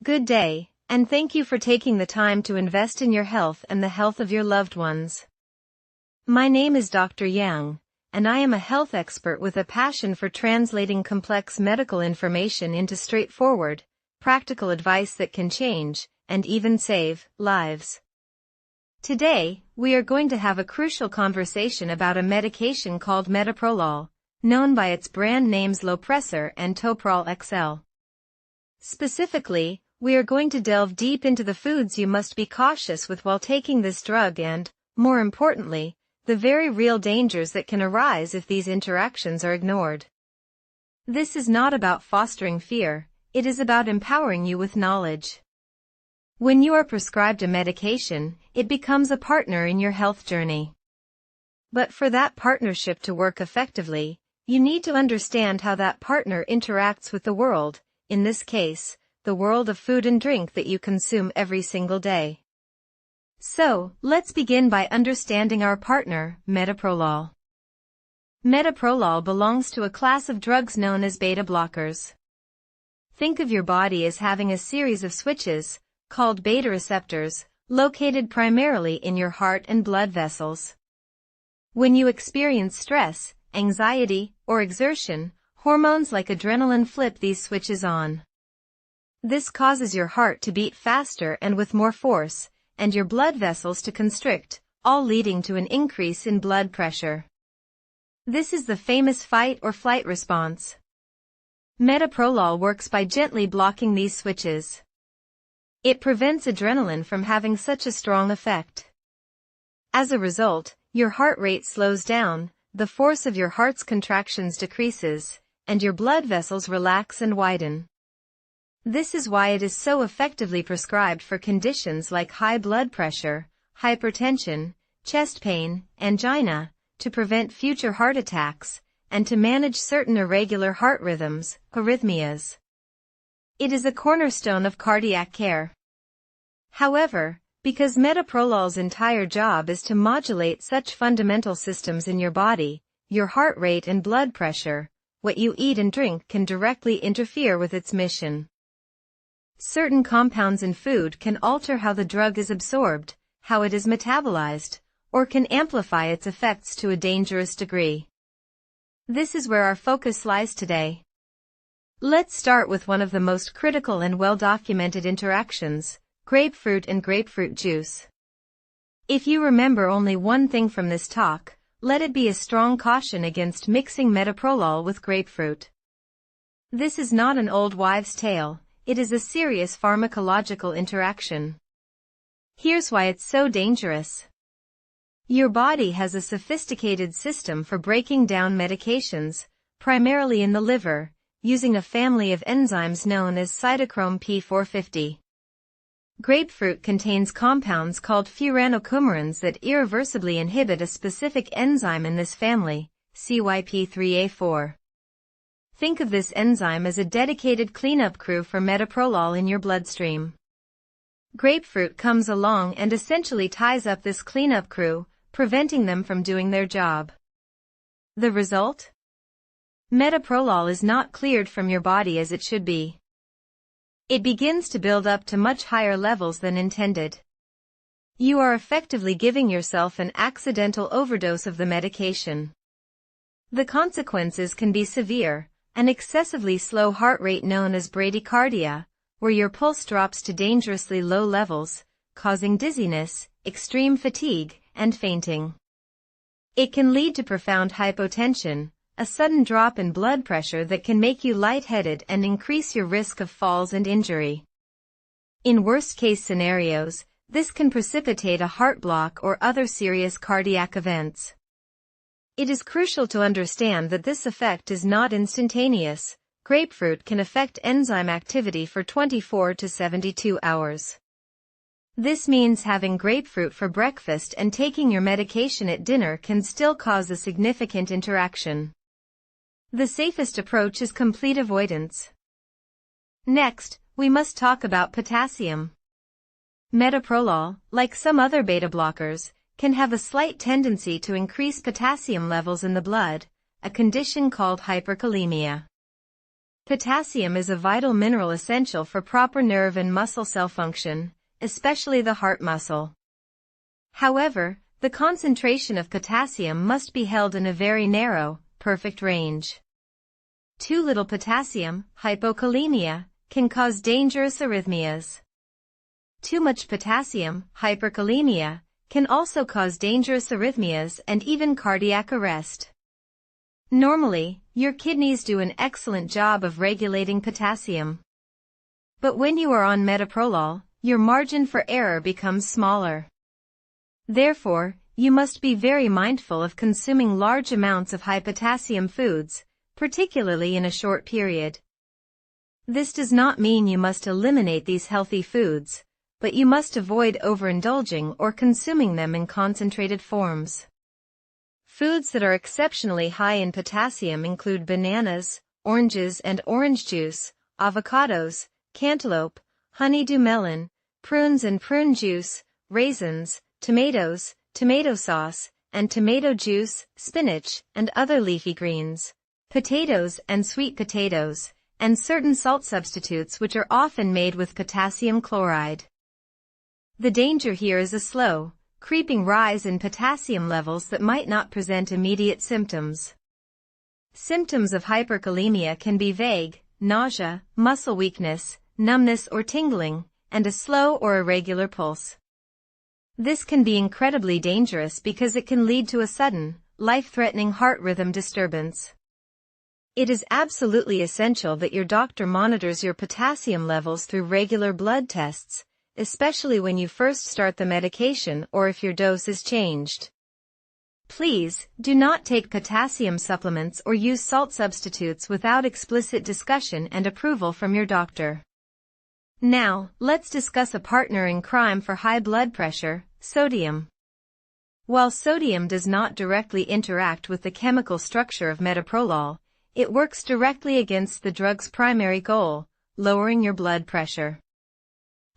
Good day, and thank you for taking the time to invest in your health and the health of your loved ones. My name is Dr. Yang, and I am a health expert with a passion for translating complex medical information into straightforward, practical advice that can change, and even save, lives. Today, we are going to have a crucial conversation about a medication called Metoprolol, known by its brand names Lopressor and Toprol XL. Specifically, we are going to delve deep into the foods you must be cautious with while taking this drug and, more importantly, the very real dangers that can arise if these interactions are ignored. This is not about fostering fear, it is about empowering you with knowledge. When you are prescribed a medication, it becomes a partner in your health journey. But for that partnership to work effectively, you need to understand how that partner interacts with the world, in this case, the world of food and drink that you consume every single day. So, let's begin by understanding our partner, Metoprolol. Metoprolol belongs to a class of drugs known as beta blockers. Think of your body as having a series of switches, called beta receptors, located primarily in your heart and blood vessels. When you experience stress, anxiety, or exertion, hormones like adrenaline flip these switches on. This causes your heart to beat faster and with more force, and your blood vessels to constrict, all leading to an increase in blood pressure. This is the famous fight or flight response. Metoprolol works by gently blocking these switches. It prevents adrenaline from having such a strong effect. As a result, your heart rate slows down, the force of your heart's contractions decreases, and your blood vessels relax and widen. This is why it is so effectively prescribed for conditions like high blood pressure, hypertension, chest pain, angina, to prevent future heart attacks, and to manage certain irregular heart rhythms, arrhythmias. It is a cornerstone of cardiac care. However, because metoprolol's entire job is to modulate such fundamental systems in your body, your heart rate and blood pressure, what you eat and drink can directly interfere with its mission. Certain compounds in food can alter how the drug is absorbed, how it is metabolized, or can amplify its effects to a dangerous degree. This is where our focus lies today. Let's start with one of the most critical and well-documented interactions, grapefruit and grapefruit juice. If you remember only one thing from this talk, let it be a strong caution against mixing metoprolol with grapefruit. This is not an old wives' tale. It is a serious pharmacological interaction. Here's why it's so dangerous. Your body has a sophisticated system for breaking down medications, primarily in the liver, using a family of enzymes known as cytochrome P450. Grapefruit contains compounds called furanocoumarins that irreversibly inhibit a specific enzyme in this family, CYP3A4. Think of this enzyme as a dedicated cleanup crew for metoprolol in your bloodstream. Grapefruit comes along and essentially ties up this cleanup crew, preventing them from doing their job. The result? Metoprolol is not cleared from your body as it should be. It begins to build up to much higher levels than intended. You are effectively giving yourself an accidental overdose of the medication. The consequences can be severe. An excessively slow heart rate known as bradycardia, where your pulse drops to dangerously low levels, causing dizziness, extreme fatigue, and fainting. It can lead to profound hypotension, a sudden drop in blood pressure that can make you lightheaded and increase your risk of falls and injury. In worst-case scenarios, this can precipitate a heart block or other serious cardiac events. It is crucial to understand that this effect is not instantaneous. Grapefruit can affect enzyme activity for 24 to 72 hours. This means having grapefruit for breakfast and taking your medication at dinner can still cause a significant interaction. The safest approach is complete avoidance. Next, we must talk about potassium. Metoprolol, like some other beta blockers, can have a slight tendency to increase potassium levels in the blood, a condition called hyperkalemia. Potassium is a vital mineral essential for proper nerve and muscle cell function, especially the heart muscle. However, the concentration of potassium must be held in a very narrow, perfect range. Too little potassium, hypokalemia, can cause dangerous arrhythmias. Too much potassium, hyperkalemia, can also cause dangerous arrhythmias and even cardiac arrest. Normally, your kidneys do an excellent job of regulating potassium. But when you are on metoprolol, your margin for error becomes smaller. Therefore, you must be very mindful of consuming large amounts of high potassium foods, particularly in a short period. This does not mean you must eliminate these healthy foods, but you must avoid overindulging or consuming them in concentrated forms. Foods that are exceptionally high in potassium include bananas, oranges and orange juice, avocados, cantaloupe, honeydew melon, prunes and prune juice, raisins, tomatoes, tomato sauce, and tomato juice, spinach, and other leafy greens, potatoes and sweet potatoes, and certain salt substitutes which are often made with potassium chloride. The danger here is a slow, creeping rise in potassium levels that might not present immediate symptoms. Symptoms of hyperkalemia can be vague, nausea, muscle weakness, numbness or tingling, and a slow or irregular pulse. This can be incredibly dangerous because it can lead to a sudden, life-threatening heart rhythm disturbance. It is absolutely essential that your doctor monitors your potassium levels through regular blood tests, especially when you first start the medication or if your dose is changed. Please, do not take potassium supplements or use salt substitutes without explicit discussion and approval from your doctor. Now, let's discuss a partner in crime for high blood pressure, sodium. While sodium does not directly interact with the chemical structure of metoprolol, it works directly against the drug's primary goal, lowering your blood pressure.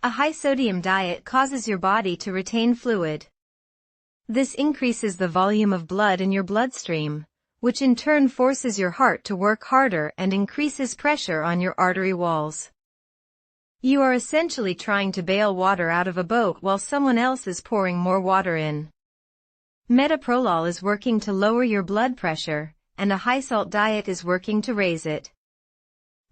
A high sodium diet causes your body to retain fluid. This increases the volume of blood in your bloodstream, which in turn forces your heart to work harder and increases pressure on your artery walls. You are essentially trying to bail water out of a boat while someone else is pouring more water in. Metoprolol is working to lower your blood pressure, and a high-salt diet is working to raise it.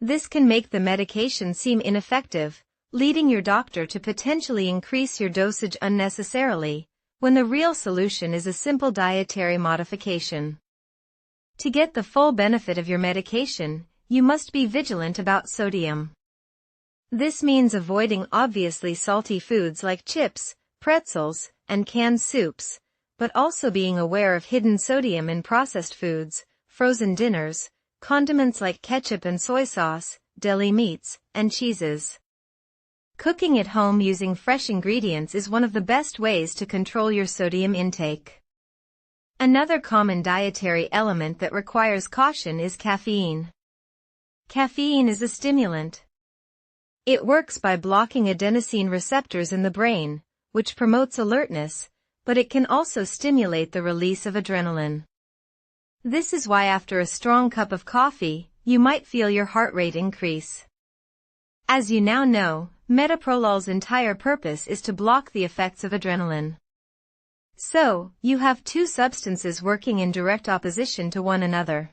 This can make the medication seem ineffective, leading your doctor to potentially increase your dosage unnecessarily, when the real solution is a simple dietary modification. To get the full benefit of your medication, you must be vigilant about sodium. This means avoiding obviously salty foods like chips, pretzels, and canned soups, but also being aware of hidden sodium in processed foods, frozen dinners, condiments like ketchup and soy sauce, deli meats, and cheeses. Cooking at home using fresh ingredients is one of the best ways to control your sodium intake. Another common dietary element that requires caution is caffeine. Caffeine is a stimulant. It works by blocking adenosine receptors in the brain, which promotes alertness, but it can also stimulate the release of adrenaline. This is why after a strong cup of coffee, you might feel your heart rate increase. As you now know, metoprolol's entire purpose is to block the effects of adrenaline. So, you have two substances working in direct opposition to one another.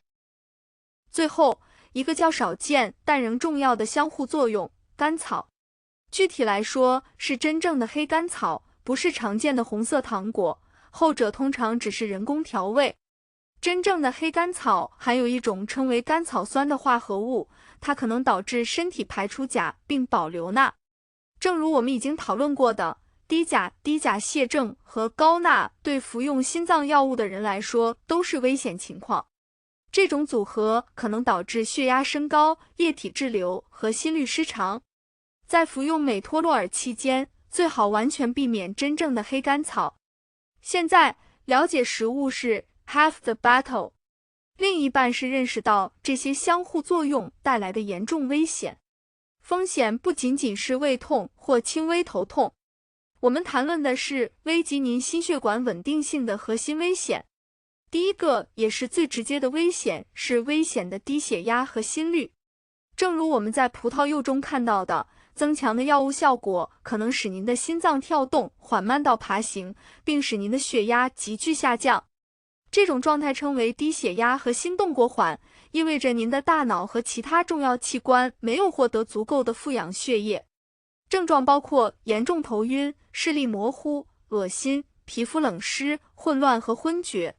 最后，一个较少见但仍重要的相互作用，甘草。具体来说，是真正的黑甘草，不是常见的红色糖果，后者通常只是人工调味。真正的黑甘草含有一种称为甘草酸的化合物，它可能导致身体排出钾并保留钠。正如我们已经讨论过的，低钾、低钾泻症和高钠对服用心脏药物的人来说都是危险情况。这种组合可能导致血压升高、液体滞留和心律失常。在服用美托洛尔期间，最好完全避免真正的黑甘草。现在，了解食物是 half the battle， 另一半是认识到这些相互作用带来的严重危险。风险不仅仅是胃痛或轻微头痛，我们谈论的是危及您心血管稳定性的核心危险。第一个也是最直接的危险是危险的低血压和心率。正如我们在葡萄柚中看到的，增强的药物效果可能使您的心脏跳动缓慢到爬行，并使您的血压急剧下降。这种状态称为低血压和心动过缓，意味着您的大脑和其他重要器官没有获得足够的富氧血液。症状包括严重头晕、视力模糊、恶心、皮肤冷湿、混乱和昏厥。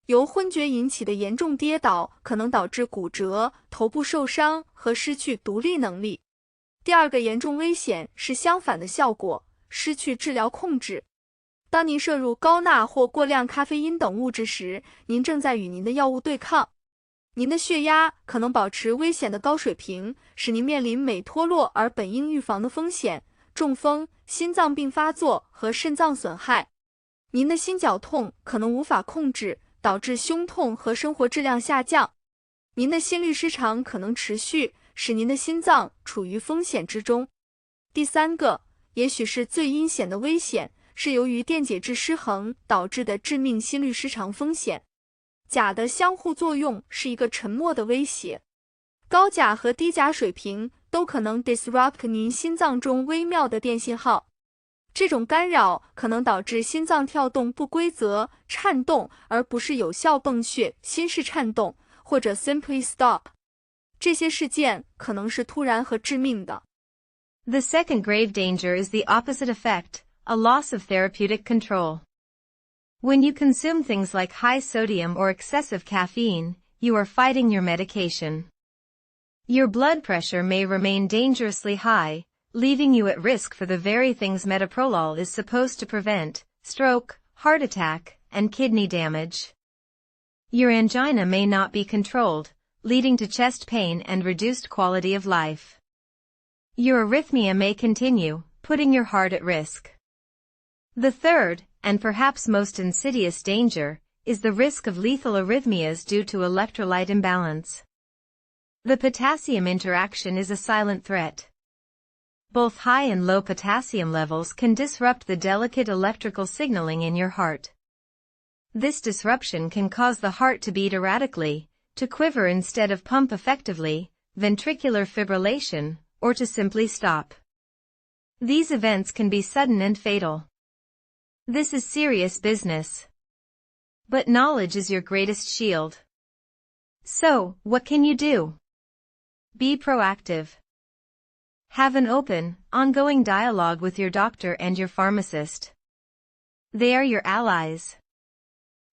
由昏厥引起的严重跌倒可能导致骨折、头部受伤和失去独立能力。第二个严重危险是相反的效果，失去治疗控制。当您摄入高钠或过量咖啡因等物质时，您正在与您的药物对抗。您的血压可能保持危险的高水平，使您面临美脱落而本应预防的风险，中风、心脏病发作和肾脏损害。您的心绞痛可能无法控制，导致胸痛和生活质量下降。您的心律失常可能持续，使您的心脏处于风险之中。第三个，也许是最阴险的危险，是由于电解质失衡导致的致命心律失常风险。钾的相互作用是一个沉默的威胁。高钾和低钾水平都可能 disrupt 您心脏中微妙的电信号。这种干扰可能导致心脏跳动不规则、颤动，而不是有效泵血、心室颤动，或者 simply stop。这些事件可能是突然和致命的。The second grave danger is the opposite effect, a loss of therapeutic control. When you consume things like high sodium or excessive caffeine, you are fighting your medication. Your blood pressure may remain dangerously high, leaving you at risk for the very things metoprolol is supposed to prevent: stroke, heart attack, and kidney damage. Your angina may not be controlled, leading to chest pain and reduced quality of life. Your arrhythmia may continue, putting your heart at risk. The third, and perhaps most insidious danger, is the risk of lethal arrhythmias due to electrolyte imbalance. The potassium interaction is a silent threat. Both high and low potassium levels can disrupt the delicate electrical signaling in your heart. This disruption can cause the heart to beat erratically, to quiver instead of pump effectively, ventricular fibrillation, or to simply stop. These events can be sudden and fatal. This is serious business. But knowledge is your greatest shield. So, what can you do? Be proactive. Have an open, ongoing dialogue with your doctor and your pharmacist. They are your allies.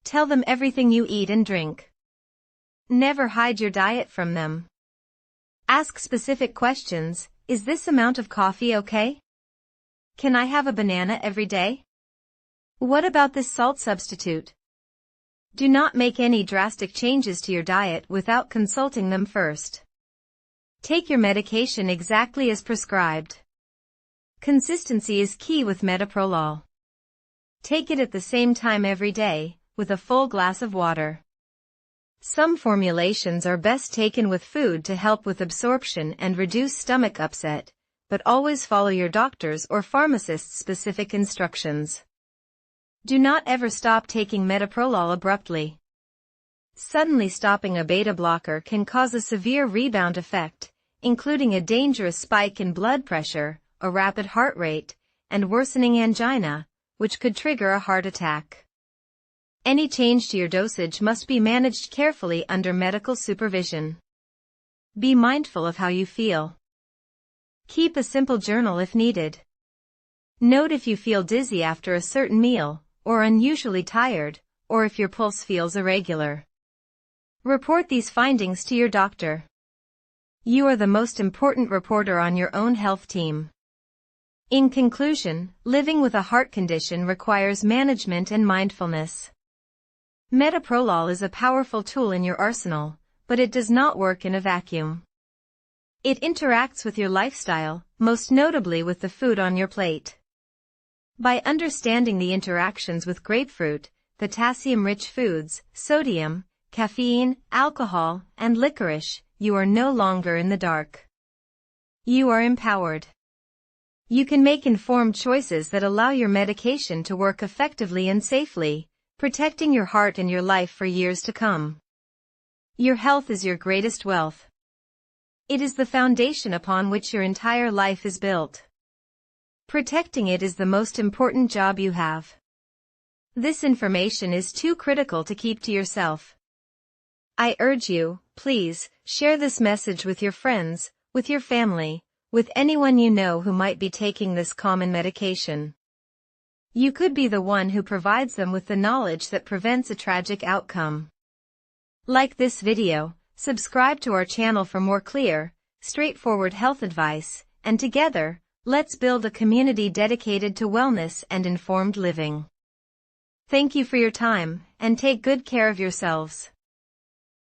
Tell them everything you eat and drink. Never hide your diet from them. Ask specific questions. Is this amount of coffee okay? Can I have a banana every day? What about this salt substitute? Do not make any drastic changes to your diet without consulting them first. Take your medication exactly as prescribed. Consistency is key with metoprolol. Take it at the same time every day, with a full glass of water. Some formulations are best taken with food to help with absorption and reduce stomach upset, but always follow your doctor's or pharmacist's specific instructions. Do not ever stop taking metoprolol abruptly. Suddenly stopping a beta blocker can cause a severe rebound effect, including a dangerous spike in blood pressure, a rapid heart rate, and worsening angina, which could trigger a heart attack. Any change to your dosage must be managed carefully under medical supervision. Be mindful of how you feel. Keep a simple journal if needed. Note if you feel dizzy after a certain meal, or unusually tired, or if your pulse feels irregular. Report these findings to your doctor. You are the most important reporter on your own health team. In conclusion, living with a heart condition requires management and mindfulness. Metoprolol is a powerful tool in your arsenal, but it does not work in a vacuum. It interacts with your lifestyle, most notably with the food on your plate. By understanding the interactions with grapefruit, potassium-rich foods, sodium, caffeine, alcohol, and licorice, you are no longer in the dark. You are empowered. You can make informed choices that allow your medication to work effectively and safely, protecting your heart and your life for years to come. Your health is your greatest wealth. It is the foundation upon which your entire life is built. Protecting it is the most important job you have. This information is too critical to keep to yourself. I urge you, please, share this message with your friends, with your family, with anyone you know who might be taking this common medication. You could be the one who provides them with the knowledge that prevents a tragic outcome. Like this video, subscribe to our channel for more clear, straightforward health advice, and together, let's build a community dedicated to wellness and informed living. Thank you for your time, and take good care of yourselves.